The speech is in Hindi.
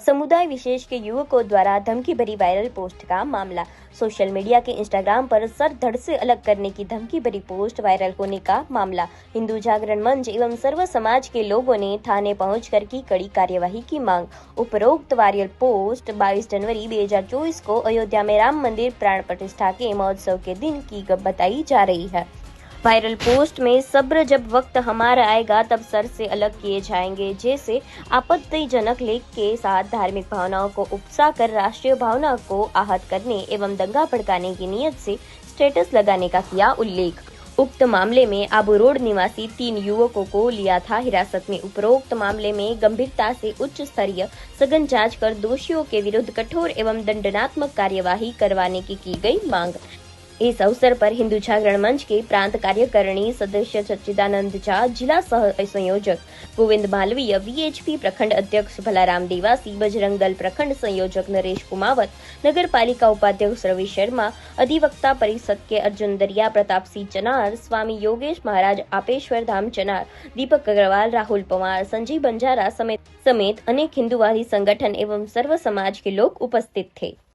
समुदाय विशेष के युवकों द्वारा धमकी भरी वायरल पोस्ट का मामला। सोशल मीडिया के इंस्टाग्राम पर सर धड़ से अलग करने की धमकी भरी पोस्ट वायरल होने का मामला। हिंदू जागरण मंच एवं सर्व समाज के लोगों ने थाने पहुंचकर की कड़ी कार्यवाही की मांग। उपरोक्त वायरल पोस्ट 22 जनवरी 2024 को अयोध्या में राम मंदिर प्राण प्रतिष्ठा के महोत्सव के दिन की बताई जा रही है। वायरल पोस्ट में सब्र, जब वक्त हमारा आएगा तब सर से अलग किए जाएंगे जैसे आपत्तिजनक लेख के साथ धार्मिक भावनाओं को उकसाकर राष्ट्रीय भावना को आहत करने एवं दंगा भड़काने की नीयत से स्टेटस लगाने का किया उल्लेख। उक्त मामले में आबू रोड निवासी 3 युवकों को लिया था हिरासत में। उपरोक्त मामले में गंभीरता से उच्च स्तरीय सघन जांच कर दोषियों के विरुद्ध कठोर एवं दंडात्मक कार्यवाही करवाने की गई मांग। इस अवसर पर हिंदू जागरण मंच के प्रांत कार्यकारिणी सदस्य सच्चिदानंद झा, जिला सह संयोजक गोविंद मालवीय, वीएचपी प्रखंड अध्यक्ष भलाराम देवासी, बजरंग दल प्रखंड संयोजक नरेश कुमावत, नगर पालिका उपाध्यक्ष रवि शर्मा, अधिवक्ता परिषद के अर्जुन दरिया, प्रताप सिंह चनार, स्वामी योगेश महाराज, आपेश्वर धाम चनार, दीपक अग्रवाल, राहुल पवार, संजीव बंजारा समेत अनेक हिंदूवादी संगठन एवं सर्व समाज के लोग उपस्थित थे।